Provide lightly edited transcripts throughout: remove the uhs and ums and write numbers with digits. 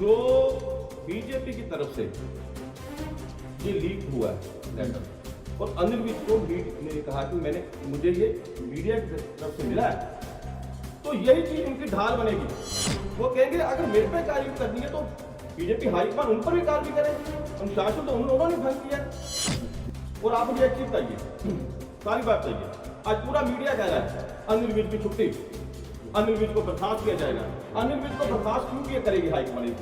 जो बीजेपी की तरफ से ये लीक हुआ है लेटर, और अनिल विज को ने कहा कि मुझे ये मीडिया की तरफ से मिला है, तो यही चीज उनकी ढाल बनेगी। वो कहेंगे अगर मेरे पे कार्रवाई करनी है तो बीजेपी हाईकमान उन पर भी कार्रवाई करे, अनुशासन तो उन्होंने भंग किया। और आप मुझे एक चीज चाहिए, सारी बात चाहिए। आज पूरा मीडिया कह रहा है अनिल विज की छुट्टी, अनिल विज को बर्खास्त किया जाएगा। अनिल विज को बर्खास्त क्यों किया करेगी हाईकमान?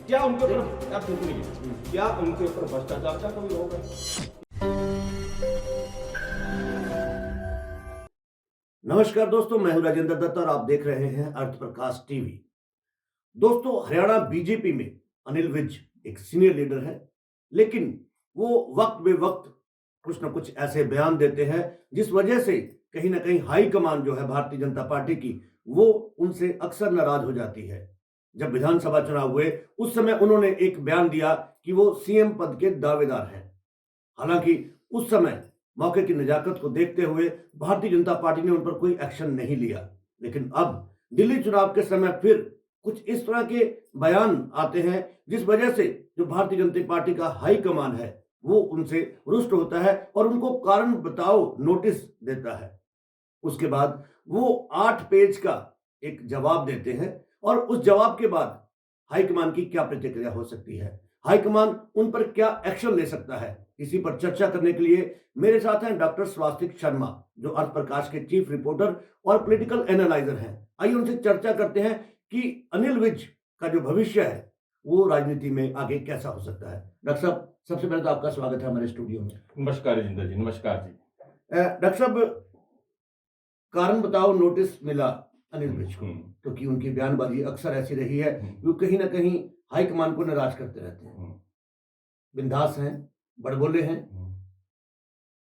क्या उनके ऊपर, आप सुनिए, क्या उनके ऊपर भ्रष्टाचार का कोई रोग है? नमस्कार दोस्तों, मैं हूं राजेंद्र दत्ता और आप देख रहे हैं अर्थ प्रकाश टीवी। दोस्तों, हरियाणा बीजेपी में अनिल विज एक सीनियर लीडर है, लेकिन वो वक्त बे वक्त कुछ ना कुछ ऐसे बयान देते हैं जिस वजह से कहीं ना कहीं हाईकमान जो है भारतीय जनता पार्टी की, वो उनसे अक्सर नाराज हो जाती है। जब विधानसभा चुनाव हुए उस समय उन्होंने एक बयान दिया कि वो सीएम पद के दावेदार हैं। हालांकि उस समय मौके की नजाकत को देखते हुए भारतीय जनता पार्टी ने उन पर कोई एक्शन नहीं लिया, लेकिन अब दिल्ली चुनाव के समय फिर कुछ इस तरह के बयान आते हैं जिस वजह से जो भारतीय जनता पार्टी का हाईकमान है वो उनसे रुष्ट होता है और उनको कारण बताओ नोटिस देता है। उसके बाद वो 8 पेज का एक जवाब देते हैं और उस जवाब के बाद हाईकमान की क्या प्रतिक्रिया हो सकती है, हाईकमान उन पर क्या एक्शन ले सकता है, इसी पर चर्चा करने के लिए मेरे साथ हैं डॉक्टर स्वास्तिक शर्मा, जो अर्थ प्रकाश के चीफ रिपोर्टर और पॉलिटिकल एनालाइजर हैं। आइए उनसे चर्चा करते हैं कि अनिल विज का जो भविष्य है वो राजनीति में आगे कैसा हो सकता है। डॉक्टर साहब, सबसे पहले तो आपका स्वागत है हमारे स्टूडियो में। नमस्कार राजेंद्र जी। नमस्कार जी। डॉक्टर साहब, कारण बताओ नोटिस मिला अनिल विज को, क्योंकि उनकी बयानबाजी अक्सर ऐसी रही है वो कहीं ना कहीं हाईकमान को नाराज करते रहते हैं, बिंदास हैं, बड़बोले हैं।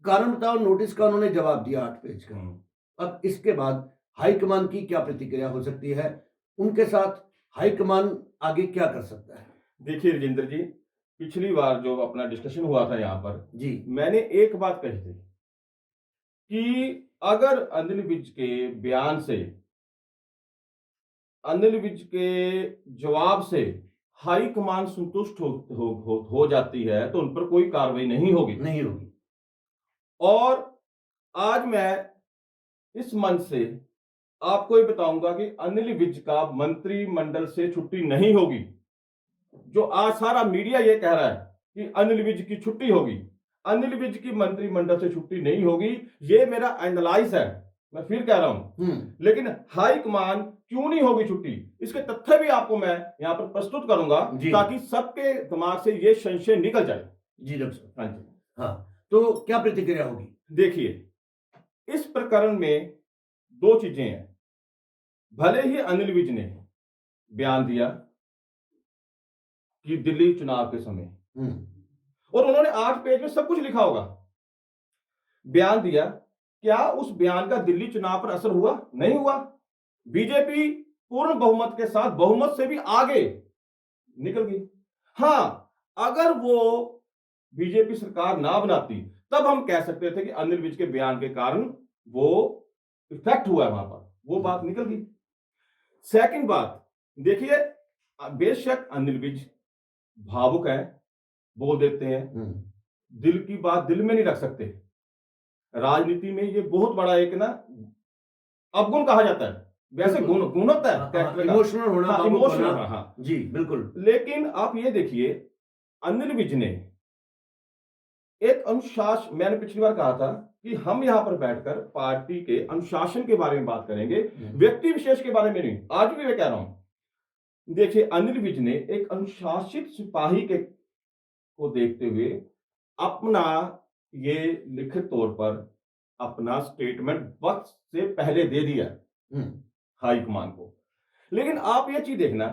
कारण बताओ नोटिस का उन्होंने जवाब दिया 8 पेज का। अब इसके बाद हाईकमान की क्या प्रतिक्रिया हो सकती है, उनके साथ हाईकमान आगे क्या कर सकता है? देखिए राजेंद्र जी, पिछली बार जो अपना डिस्कशन हुआ था यहाँ पर जी, मैंने एक बात कही थी कि अगर अनिल विज के बयान से, अनिल विज के जवाब से हाईकमान संतुष्ट हो जाती है तो उन पर कोई कार्रवाई नहीं होगी। और आज मैं इस मंच से आपको ये बताऊंगा कि अनिल विज का मंत्रिमंडल से छुट्टी नहीं होगी। जो आज सारा मीडिया ये कह रहा है कि अनिल विज की छुट्टी होगी, अनिल विज की मंत्रिमंडल से छुट्टी नहीं होगी, ये मेरा एनालाइज है। मैं फिर कह रहा हूं, लेकिन हाईकमान क्यों नहीं होगी छुट्टी, इसके तथ्य भी आपको मैं यहां पर प्रस्तुत करूंगा ताकि सबके दिमाग से ये संशय निकल जाए। जी डॉक्टर साहब। हाँ जी, हाँ, तो क्या प्रतिक्रिया होगी? देखिए, इस प्रकरण में दो चीजें हैं। भले ही अनिल विज ने बयान दिया कि दिल्ली चुनाव के समय, और उन्होंने 8 पेज में सब कुछ लिखा होगा, बयान दिया, क्या उस बयान का दिल्ली चुनाव पर असर हुआ? नहीं हुआ। बीजेपी पूर्ण बहुमत के साथ, बहुमत से भी आगे निकल गई। हां, अगर वो बीजेपी सरकार ना बनाती तब हम कह सकते थे कि अनिल विज के बयान के कारण वो इफेक्ट हुआ है, वहां पर वो बात निकल गई। सेकंड बात, देखिए, बेशक अनिल विज भावुक है, बोल देते हैं, दिल की बात दिल में नहीं रख सकते। राजनीति में ये बहुत बड़ा एक ना अवगुण कहा जाता है, वैसे गुण होता है, इमोशनल होना, इमोशनल होना। हाँ जी बिल्कुल। लेकिन आप ये देखिए, अनिल विज ने एक अनुशासन, मैंने पिछली बार कहा था कि हम यहां पर बैठकर पार्टी के अनुशासन के बारे में बात करेंगे, व्यक्ति विशेष के बारे में नहीं। आज भी मैं कह रहा हूं, देखिए, अनिल विज ने एक अनुशासित सिपाही के को देखते हुए अपना ये लिखित तौर पर अपना स्टेटमेंट वक्त से पहले दे दिया हाईकमान को। लेकिन आप ये चीज देखना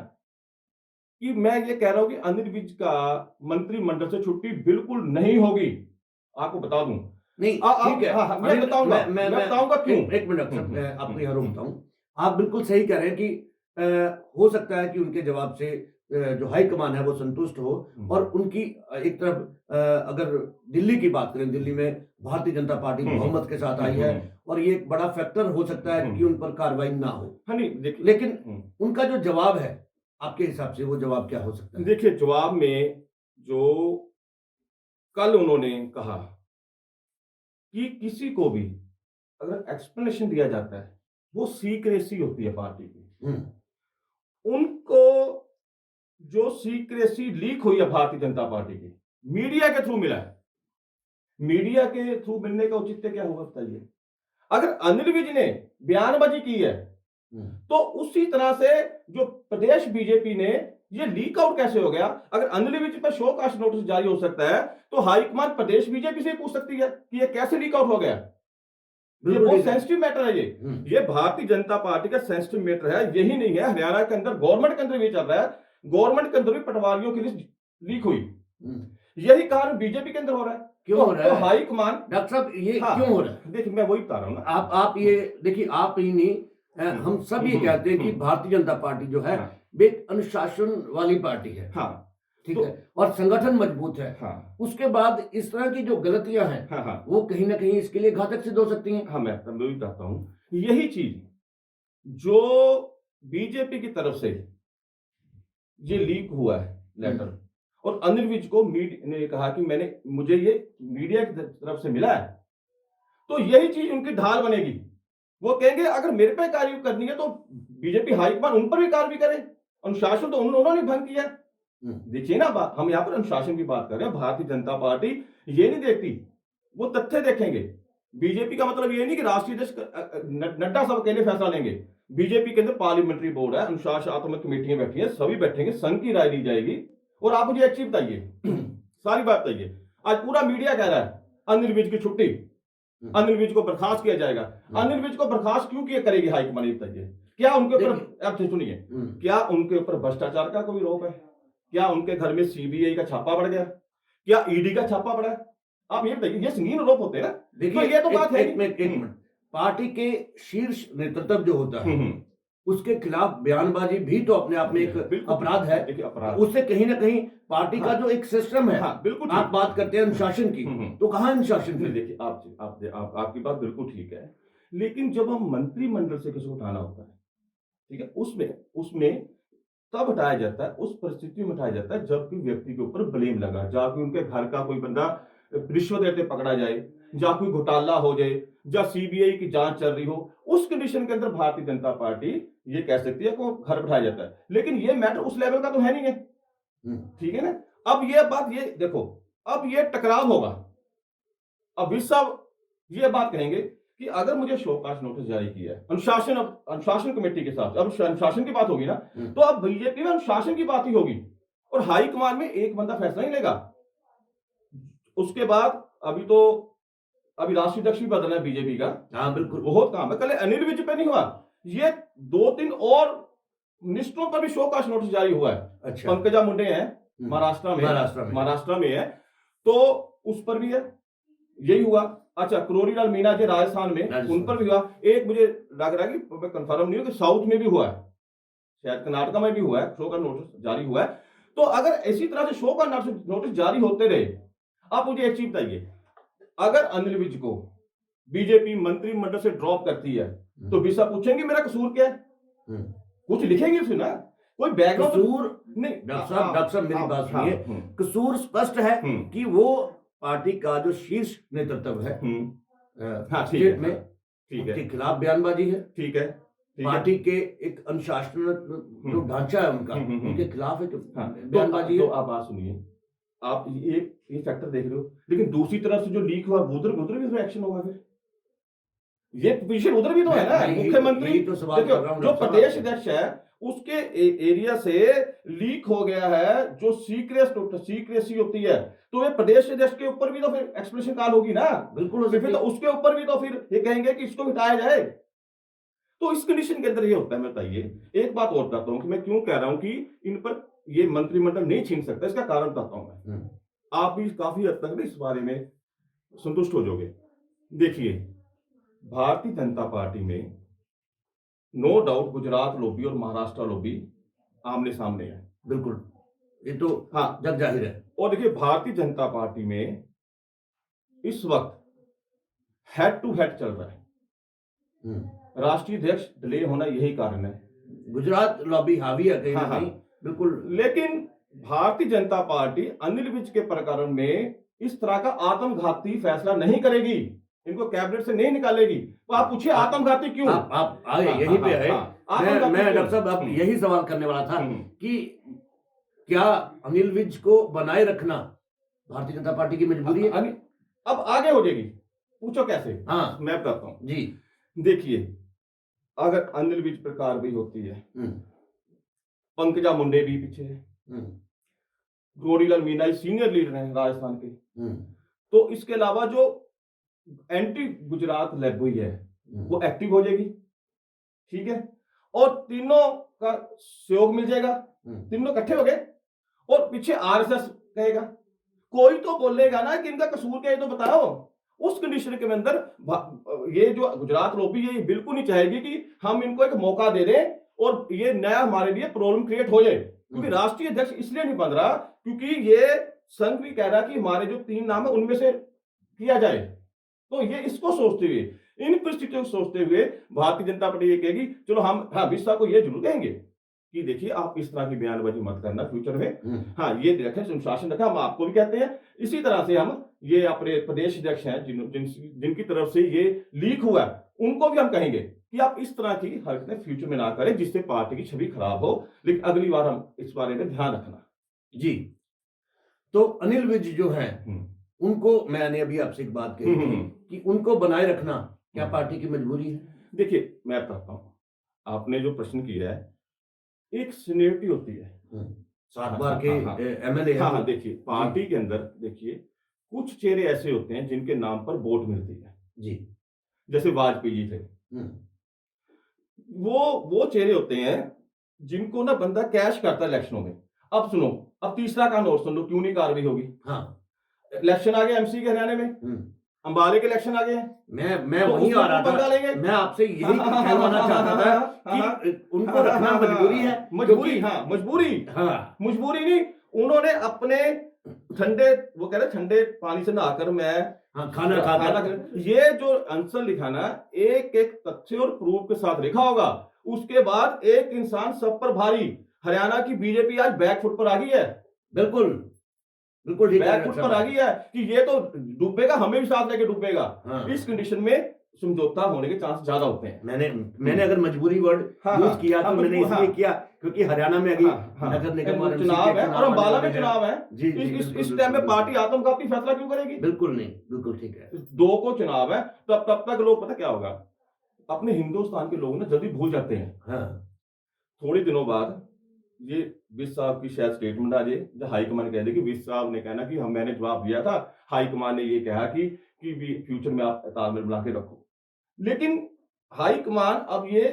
कि मैं ये कह रहा हूं कि अनिल विज का मंत्रिमंडल से छुट्टी बिल्कुल नहीं होगी। आपको बता दूं, नहीं ठीक है, मैं बताऊंगा, मैं बताऊंगा क्यों। एक मिनट सर, मैं आपको यहाँ रोकता हूँ। आप बिल्कुल सही कह रहे हैं कि हो सकता है कि उनके जवाब से जो हाईकमान है वो संतुष्ट हो, और उनकी एक तरफ अगर दिल्ली की बात करें, दिल्ली में भारतीय जनता पार्टी बहुमत के साथ आई है और ये एक बड़ा फैक्टर हो सकता है कि उन पर कार्रवाई ना हो। हाँ, नहीं, लेकिन उनका जो जवाब है आपके हिसाब से वो जवाब क्या हो सकता है? देखिए, जवाब में जो कल उन्होंने कहा कि किसी को भी अगर एक्सप्लेनेशन दिया जाता है, वो सीक्रेसी होती है पार्टी की। उनको जो सीक्रेसी लीक हुई है भारतीय जनता पार्टी की, मीडिया के थ्रू मिला है। मीडिया के थ्रू मिलने का औचित्य क्या होगा बताइए? अगर अनिल विज ने बयानबाजी की है, तो उसी तरह से जो प्रदेश बीजेपी ने ये लीक आउट कैसे हो गया? अगर अनिल विज पर शो कास्ट नोटिस जारी हो सकता है, तो हाईकमान प्रदेश बीजेपी से पूछ सकती है कि ये कैसे लीक आउट हो गया। ये बहुत सेंसिटिव मैटर है। ये भारतीय जनता पार्टी का सेंसिटिव मैटर है। यही नहीं है, हरियाणा के अंदर गवर्नमेंट के अंदर भी चल रहा है। गवर्नमेंट के अंदर भी पटवारियों की लिस्ट लीक हुई। यही कारण बीजेपी के अंदर हो रहा है। क्यों हो रहा है? तो हाईकमान, डॉक्टर साहब ये हाँ, क्यों हो रहा है? देखिए मैं वही बता रहा हूं ना। आप ये देखिए, आप ही नहीं, हम सब ये कहते हैं कि भारतीय जनता पार्टी जो है वे एक अनुशासन वाली पार्टी है। हाँ, ठीक तो, है, और संगठन मजबूत है। हाँ, उसके बाद इस तरह की जो गलतियां हैं, हाँ, हाँ, वो कहीं ना कहीं इसके लिए घातक सिद्ध हो सकती हैं। हाँ, मैं वही कहता हूं। यही चीज जो बीजेपी की तरफ से ये लीक हुआ है लेटर, और अनिल विज को ने कहा कि मुझे ये मीडिया की तरफ से मिला है, तो यही चीज उनकी ढाल बनेगी। वो कहेंगे अगर मेरे पे कार्रवाई करनी है तो बीजेपी हाईकमान उन पर भी कार्रवाई करे। अनुशासन तो उन्होंने भंग किया। देखिए ना, बात हम यहाँ पर अनुशासन की बात कर रहे हैं। भारतीय जनता पार्टी ये नहीं देखती, वो तथ्य देखेंगे। बीजेपी का मतलब ये नहीं कि राष्ट्रीय अध्यक्ष नड्डा सब अकेले फैसला लेंगे। बीजेपी के अंदर पार्लियामेंट्री बोर्ड है, अनुशासनात्मक कमेटियां बैठी हैं, सभी बैठेंगे, संघ की राय ली जाएगी। और आप मुझे एक चीज बताइए, सारी बात बताइए। आज पूरा मीडिया कह रहा है अनिल विज की छुट्टी, अनिल विज को बर्खास्त किया जाएगा। अनिल विज को बर्खास्त क्यों किया करेगी हाईकमान, ये बताइए। क्या उनके ऊपर, अब सुनिए, क्या उनके ऊपर भ्रष्टाचार का कोई रोप है? क्या उनके घर में सीबीआई का छापा पड़ गया? क्या ईडी का छापा पड़ा है? आप ये बताइए, ये संगीन आरोप होते हैं ना। देखिए, तो ये तो बात है। एक मिनट, पार्टी के शीर्ष नेतृत्व जो होता है उसके खिलाफ बयानबाजी भी तो अपने आप में एक अपराध है। अपराध, उससे कहीं ना कहीं पार्टी का जो एक सिस्टम है, बिल्कुल आप बात करते हैं अनुशासन की, तो कहां अनुशासन है? देखिए, आपकी बात बिल्कुल ठीक है, लेकिन जब हम मंत्रिमंडल से किसी को उठाना होता है, ठीक है, उसमें तब हटाया जाता है, उस परिस्थिति में हटाया जाता है जब कोई व्यक्ति के ऊपर ब्लेम लगा, जाके उनके घर का कोई बंदा रिश्वत देते पकड़ा जाए, जा कोई घोटाला हो जाए, या सीबीआई की जांच चल रही हो। उस कंडीशन के अंदर भारतीय जनता पार्टी ये कह सकती है कि घर बैठाया जाता है। लेकिन ये मैटर उस लेवल का तो है नहीं है, ठीक है ना। अब ये बात, ये देखो, अब ये टकराव होगा। अब इस सब ये बात कहेंगे कि अगर मुझे शोकाज नोटिस जारी किया है अनुशासन कमेटी के साथ, अब अनुशासन की बात होगी ना, तो अब बीजेपी में अनुशासन की बात ही होगी, और हाईकमान में एक बंदा फैसला नहीं लेगा। उसके बाद अभी राष्ट्रीय अध्यक्ष भी बदलना है बीजेपी का। हाँ बिल्कुल, बहुत काम है। कल अनिल विज पे नहीं हुआ, ये 2-3 और मिनिस्टरों पर भी शोकाज नोटिस जारी हुआ है। अच्छा, पंकजा मुंडे हैं महाराष्ट्र में है, तो उस पर भी है, यही हुआ। अच्छा, क्रोरीलाल मीणा जी राजस्थान में, उन पर भी हुआ। एक मुझे लग रहा है कि मैं कंफर्म नहीं हूं कि साउथ में भी हुआ है, शायद कर्नाटक में भी हुआ है, शो का नोटिस जारी हुआ है। तो अगर इसी तरह से शो का नोटिस जारी होते रहे, आप मुझे एक चीज बताइए, अगर अनिल विज को बीजेपी मंत्रिमंडल से ड्रॉप करती है, तो बिसा पूछेंगे मेरा कसूर क्या है? कुछ लिखेंगे उसमें ना, कोई बैकग्राउंड कसूर नहीं। डॉक्टर साहब मेरी बात सुनिए, कसूर स्पष्ट है कि वो पार्टी का जो शीर्ष नेतृत्व है स्टेट में, उनके खिलाफ बयानबाजी है। ठीक है, पार्टी के एक अनुशासन जो ढांचा है उनका, उनके खिलाफ एक बयानबाजी है। तो आप बात सुनिए, आप ये फैक्टर देख रहे हो, लेकिन दूसरी तरफ से जो लीक हुआ उधर भी तो एक्शन होगा। फिर ये पोजीशन उधर भी तो है ना, मुख्यमंत्री तो सवाल कर रहा हूं, जो प्रदेश अध्यक्ष है उसके एरिया से लीक हो गया है, जो सीक्रेसी होती है, तो ये प्रदेश अध्यक्ष के ऊपर भी तो फिर एक्सप्रेशन कॉल होगी ना। बिल्कुल, फिर तो उसके ऊपर भी तो फिर ये कहेंगे कि इसको हटाया जाए। तो इस कंडीशन के अंदर ये होता है। मैं बताइए, एक बात और बताता हूं कि मैं क्यों कह रहा हूं कि इन पर ये मंत्रिमंडल नहीं छीन सकता। इसका कारण बताता हूं मैं, आप भी काफी हद तक इस बारे में संतुष्ट हो जाओगे। देखिए, भारतीय जनता पार्टी में नो डाउट गुजरात लॉबी और महाराष्ट्र लॉबी आमने सामने है, बिल्कुल, ये तो हाँ जग जाहिर है। और देखिए, भारतीय जनता पार्टी में इस वक्त हेड टू हेड चल रहा है। राष्ट्रीय अध्यक्ष डिले होना यही कारण है। गुजरात लॉबी हावी है कहीं ना कहीं, बिल्कुल। लेकिन भारतीय जनता पार्टी अनिल विज के प्रकरण में इस तरह का आत्मघाती फैसला नहीं करेगी, इनको कैबिनेट से नहीं निकालेगी। तो आप पूछिए आत्मघाती क्यों? आप आए हाँ, यहीं हाँ, पे हाँ, आए। हाँ, मैं आत्मघाती क्यों? डॉक्टर साहब आप यही सवाल करने वाला था हम्म। कि क्या अनिल विज को बनाए रखना भारतीय जनता पार्टी की मजबूरी है? अब आगे हो जाएगी, पूछो कैसे? हाँ मैं बताता हूँ जी। देखिए, अगर अनिल विज पर कार्रवाई होती है, पंकजा मुंडे भी पीछे है, गौरीलाल मीणा सीनियर लीडर हैं राजस्थान के, तो इसके अलावा जो एंटी गुजरात लैब हुई है वो एक्टिव हो जाएगी, ठीक है, और तीनों का सहयोग मिल जाएगा, तीनों इकट्ठे हो गए, और पीछे आरएसएस कहेगा, कोई तो बोलेगा ना कि इनका कसूर क्या है तो बताओ। उस कंडीशन के अंदर ये जो गुजरात लॉबी है ये बिल्कुल नहीं चाहेगी कि हम इनको एक मौका दे दें और ये नया हमारे लिए प्रॉब्लम क्रिएट हो जाए, क्योंकि राष्ट्रीय अध्यक्ष इसलिए नहीं बन रहा क्योंकि ये संघ भी कह रहा कि हमारे जो 3 नाम है उनमें से किया जाए। तो ये इसको सोचते हुए, इन परिस्थितियों को सोचते हुए भारतीय जनता पार्टी ये कहेगी चलो हम अमित शाह को ये जरूर कहेंगे कि देखिए आप इस तरह की बयानबाजी मत करना फ्यूचर में, हाँ ये रखें, अनुशासन रखें, हम आपको भी कहते हैं। इसी तरह से हम ये अपने प्रदेश अध्यक्ष हैं जिनकी तरफ से ये लीक हुआ उनको भी हम कहेंगे कि आप इस तरह की हरकतें फ्यूचर में ना करें जिससे पार्टी की छवि खराब हो, लेकिन अगली बार हम इस बारे में ध्यान रखना। जी, तो अनिल विज जो है उनको, मैंने अभी आपसे एक बात कही थी कि उनको बनाए रखना क्या पार्टी की मजबूरी है? देखिए मैं बताता हूँ, आपने जो प्रश्न किया है एक सीनियरिटी होती है, 7 बार के एमएलए। हाँ, देखिए पार्टी के अंदर देखिए कुछ चेहरे ऐसे होते हैं जिनके नाम पर वोट मिलती है जी, जैसे वाजपेयी जी थे, वो चेहरे होते हैं जिनको ना बंदा कैश करता है इलेक्शनों में। अब सुनो, अब तीसरा कांड और सुन लो, क्यों नहीं कार्रवाई होगी। हाँ, इलेक्शन आ गया एमसी के हरियाणा में, अंबाले के इलेक्शन आ गए हैं, मैं तो वहीं आ रहा था, मैं आपसे यही कहना चाहता था कि उनको रखना मजबूरी है। मजबूरी, हाँ मजबूरी, हाँ मजबूरी नहीं, उन्होंने अपने ठंडे, वो कह रहे ठंडे पानी से नहाकर मैं खाना खाता, ये जो आंसर लिखा ना एक एक तथ्य और प्रूफ के साथ लिखा होगा, उसके बाद एक इंसान सब पर भारी। हरियाणा की बीजेपी आज बैकफुट पर आ गई है, बिल्कुल बिल्कुल बैकफुट पर आ गई है कि ये तो डूबेगा, हमें भी साथ लेके डूबेगा। हाँ। इस कंडीशन में समझौता होने के चांस ज्यादा होते हैं। मैंने अगर मजबूरी वर्ड यूज किया तो मैंने इसलिए किया क्योंकि हरियाणा में अभी नगर निगम और चुनाव है और अंबाला में चुनाव है। जी, इस टाइम में पार्टी आत्मघाती फैसला क्यों करेगी? बिल्कुल नहीं, बिल्कुल ठीक है, 2 को चुनाव है, तब तक लोग पता क्या होगा, अपने हिंदुस्तान के लोग ना जल्दी भूल जाते हैं। थोड़े दिनों बाद ये विज साहब की शायद स्टेटमेंट आ जाए, जो हाईकमान कह दे कि विज साहब ने कहना कि मैंने जवाब दिया था, हाईकमान ने ये कहा कि फ्यूचर में आप तालमेल बना के रखो। लेकिन हाईकमान अब ये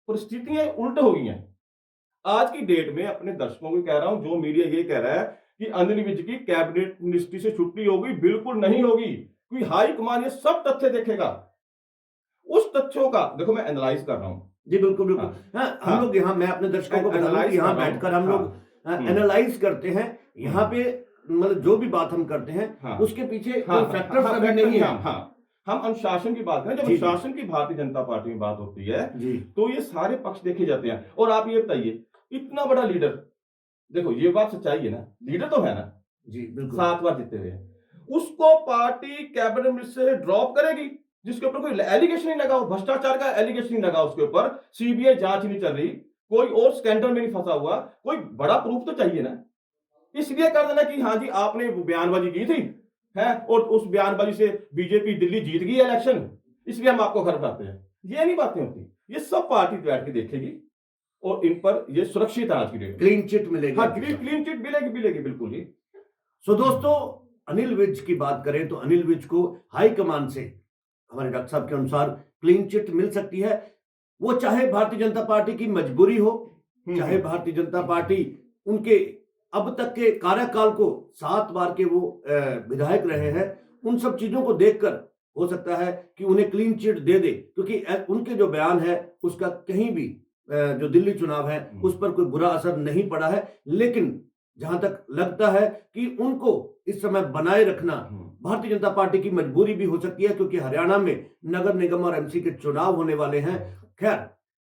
परिस्थितियां उल्ट हो गई हैं। आज की डेट में अपने दर्शकों को कह रहा हूं, जो मीडिया ये कह रहा है कि अनिल विज की कैबिनेट मिनिस्ट्री से छुट्टी होगी, बिल्कुल नहीं होगी, क्योंकि हाईकमान ये सब तथ्य देखेगा। उस तथ्यों का देखो मैं एनालाइज कर रहा हूं। जी बिल्कुल बिल्कुल, हम लोग यहाँ, मैं अपने दर्शकों को बता रहा हूं कि यहाँ बैठकर हम लोग एनालाइज करते हैं, यहाँ पे मतलब जो भी बात हम करते हैं उसके पीछे कोई फैक्टर्स अभी नहीं है। हम अनुशासन की बात करें, जब अनुशासन की भारतीय जनता पार्टी में बात होती है तो ये सारे पक्ष देखे जाते हैं। और आप ये बताइए, इतना बड़ा लीडर, देखो ये बात सच्चाई है ना, लीडर तो है ना जी, बिल्कुल 7 बार जीते हुए हैं, उसको पार्टी कैबिनेट मिनिस्टर से ड्रॉप करेगी जिसके ऊपर कोई एलिगेशन नहीं लगा हो, भ्रष्टाचार का एलिगेशन नहीं लगा उसके ऊपर, सीबीआई जांच नहीं चल रही, कोई और स्कैंडल में नहीं फंसा हुआ, कोई बड़ा प्रूफ तो चाहिए ना। इसलिए कर देना कि हाँ जी आपने बयानबाजी की थी है और उस बयानबाजी से बीजेपी दिल्ली जीत गई इलेक्शन, इसलिए हम आपको घर बनाते हैं। ये नहीं बातें होती, ये सब पार्टी बैठ के देखेगी और इन पर ये सुरक्षित है। आज की डेट क्लीन चिट मिलेगी, हाँ क्लीन चिट मिलेगी बिल्कुल ही। सो दोस्तों, अनिल विज की बात करें तो अनिल विज को हाईकमान से हमारे डॉक्टर साहब के अनुसार क्लीन चिट मिल सकती है। वो चाहे भारतीय जनता पार्टी की मजबूरी हो, चाहे भारतीय जनता पार्टी उनके अब तक के कार्यकाल को 7 बार के वो विधायक रहे हैं, उन सब चीजों को देखकर हो सकता है कि उन्हें क्लीन चिट दे दे, क्योंकि उनके जो बयान है उसका कहीं भी जो दिल्ली चुनाव है उस पर कोई बुरा असर नहीं पड़ा है। लेकिन जहां तक लगता है कि उनको इस समय बनाए रखना भारतीय जनता पार्टी की मजबूरी भी हो सकती है, क्योंकि हरियाणा में नगर निगम और एमसी के चुनाव होने वाले हैं। खैर,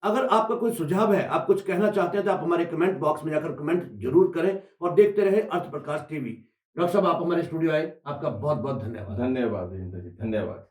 अगर आपका कोई सुझाव है, आप कुछ कहना चाहते हैं, तो आप हमारे कमेंट बॉक्स में जाकर कमेंट जरूर करें और देखते रहे अर्थ प्रकाश टीवी। डॉक्टर साहब, आप हमारे स्टूडियो आए, आपका बहुत बहुत धन्यवाद। धन्यवाद वीरेंद्र जी, धन्यवाद।